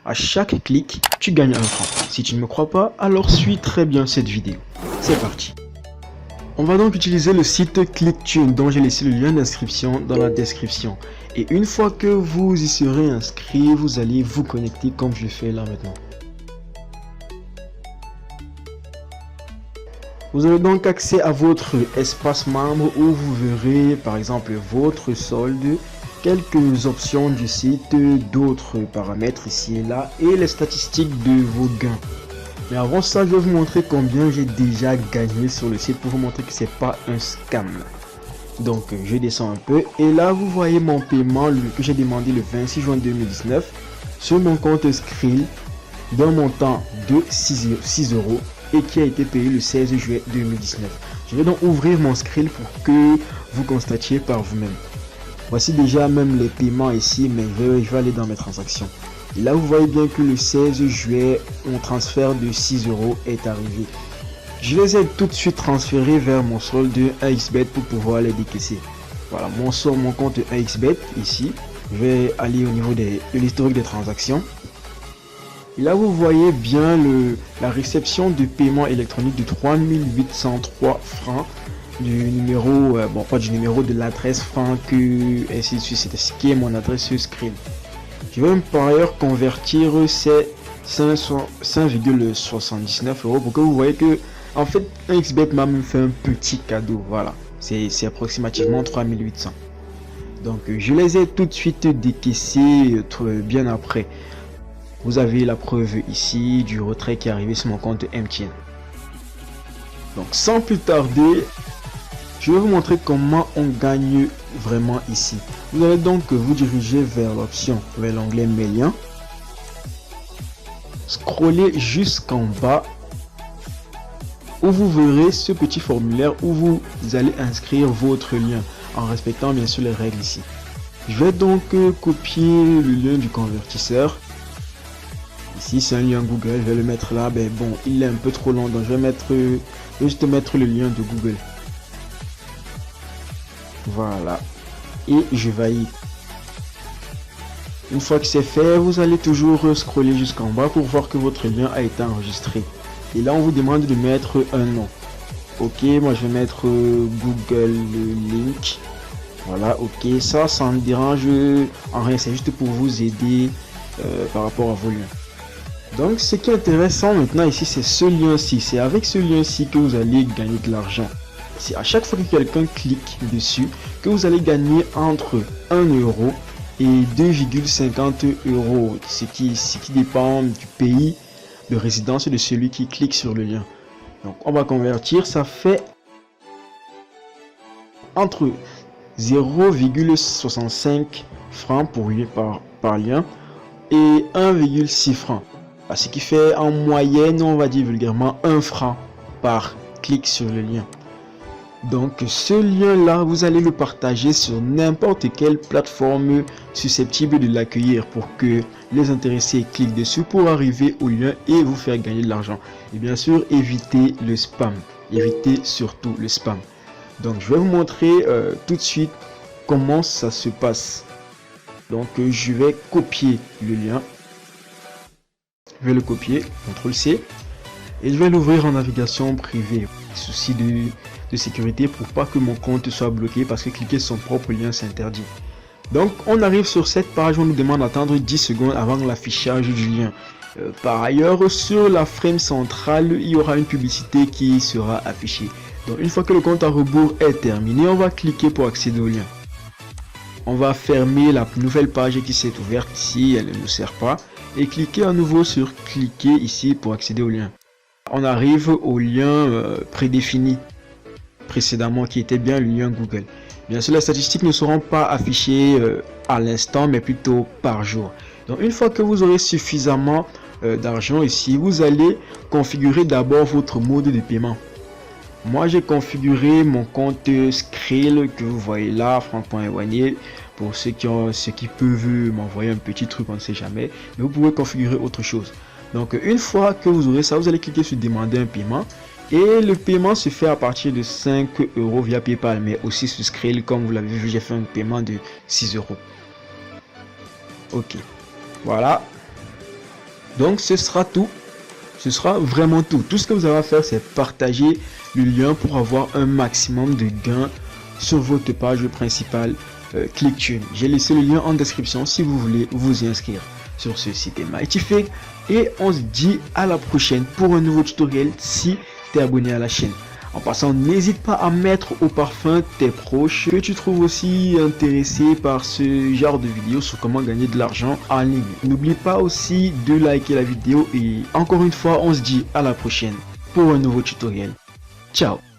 À chaque clic, tu gagnes 1 franc. Si tu ne me crois pas, alors suis très bien cette vidéo. C'est parti. On va donc utiliser le site ClickTune dont j'ai laissé le lien d'inscription dans la description. Et une fois que vous y serez inscrit, vous allez vous connecter comme je le fais là maintenant. Vous aurez donc accès à votre espace membre où vous verrez par exemple votre solde, quelques options du site, d'autres paramètres ici et là et les statistiques de vos gains. Mais avant ça, je vais vous montrer combien j'ai déjà gagné sur le site pour vous montrer que c'est pas un scam. Donc je descends un peu et là vous voyez mon paiement que j'ai demandé le 26 juin 2019 sur mon compte Skrill d'un montant de 6 € et qui a été payé le 16 juillet 2019. Je vais donc ouvrir mon Skrill pour que vous constatiez par vous-même. Voici déjà même les paiements ici, mais je vais aller dans mes transactions. Et là vous voyez bien que le 16 juillet, mon transfert de 6 € est arrivé. Je les ai tout de suite transférés vers mon solde 1xBet pour pouvoir les décaisser. Voilà, mon compte 1xBet ici. Je vais aller au niveau de l'historique des transactions. Et là vous voyez bien la réception de paiement électronique de 3803 francs du numéro, bon pas du numéro de l'adresse franc que ainsi de suite, c'est ce qui est mon adresse Skrill. Je vais par ailleurs convertir ces 5,79 € pour que vous voyez que en fait 1xBet m'a même fait un petit cadeau. Voilà, c'est approximativement 3800. Donc je les ai tout de suite décaissés bien après. Vous avez la preuve ici du retrait qui est arrivé sur mon compte MTN. Donc sans plus tarder, je vais vous montrer comment on gagne vraiment ici. Vous allez donc vous diriger vers l'option, vers l'onglet mes liens. Scrollez jusqu'en bas où vous verrez ce petit formulaire où vous allez inscrire votre lien en respectant bien sûr les règles ici. Je vais donc copier le lien du convertisseur. Ici c'est un lien Google, je vais le mettre là, mais bon il est un peu trop long donc je vais juste mettre le lien de Google. Voilà, et je valide. Une fois que c'est fait, vous allez toujours scroller jusqu'en bas pour voir que votre lien a été enregistré. Et là on vous demande de mettre un nom. Ok, moi je vais mettre Google Link. Voilà, ok, ça me dérange en rien, c'est juste pour vous aider par rapport à vos liens. Donc ce qui est intéressant maintenant ici, c'est ce lien-ci. C'est avec ce lien-ci que vous allez gagner de l'argent. C'est à chaque fois que quelqu'un clique dessus que vous allez gagner entre 1 € et 2,50 €, ce qui dépend du pays de résidence de celui qui clique sur le lien. Donc on va convertir, ça fait entre 0,65 francs par lien et 1,6 francs. Ce qui fait en moyenne, on va dire vulgairement 1 franc par clic sur le lien. Donc ce lien là, vous allez le partager sur n'importe quelle plateforme susceptible de l'accueillir pour que les intéressés cliquent dessus pour arriver au lien et vous faire gagner de l'argent. Et bien sûr, évitez le spam. Évitez surtout le spam. Donc je vais vous montrer tout de suite comment ça se passe. Donc je vais copier le lien. Je vais le copier, CTRL-C. Et je vais l'ouvrir en navigation privée. Souci de sécurité pour pas que mon compte soit bloqué parce que cliquer sur son propre lien c'est interdit. Donc on arrive sur cette page, on nous demande d'attendre 10 secondes avant l'affichage du lien. Par ailleurs, sur la frame centrale, il y aura une publicité qui sera affichée. Donc une fois que le compte à rebours est terminé, on va cliquer pour accéder au lien. On va fermer la nouvelle page qui s'est ouverte ici, elle ne nous sert pas, et cliquer à nouveau sur cliquer ici pour accéder au lien. On arrive au lien prédéfini précédemment qui était bien le lien Google. Bien sûr, les statistiques ne seront pas affichées à l'instant, mais plutôt par jour. Donc une fois que vous aurez suffisamment d'argent ici, vous allez configurer d'abord votre mode de paiement. Moi j'ai configuré mon compte Skrill que vous voyez là, franck.ewannier. Pour ceux qui peuvent m'envoyer un petit truc, on ne sait jamais, mais vous pouvez configurer autre chose. Donc une fois que vous aurez ça, vous allez cliquer sur demander un paiement et le paiement se fait à partir de 5 € via PayPal, mais aussi sur Skrill. Comme vous l'avez vu, j'ai fait un paiement de 6 €. Ok, voilà. Donc ce sera tout. Ce sera vraiment tout. Tout ce que vous avez à faire, c'est partager le lien pour avoir un maximum de gains sur votre page principale ClickTune. J'ai laissé le lien en description si vous voulez vous y inscrire sur ce site Mightyfake. Et on se dit à la prochaine pour un nouveau tutoriel si tu es abonné à la chaîne. En passant, n'hésite pas à mettre au parfum tes proches que tu trouves aussi intéressés par ce genre de vidéos sur comment gagner de l'argent en ligne. N'oublie pas aussi de liker la vidéo et encore une fois, on se dit à la prochaine pour un nouveau tutoriel. Ciao!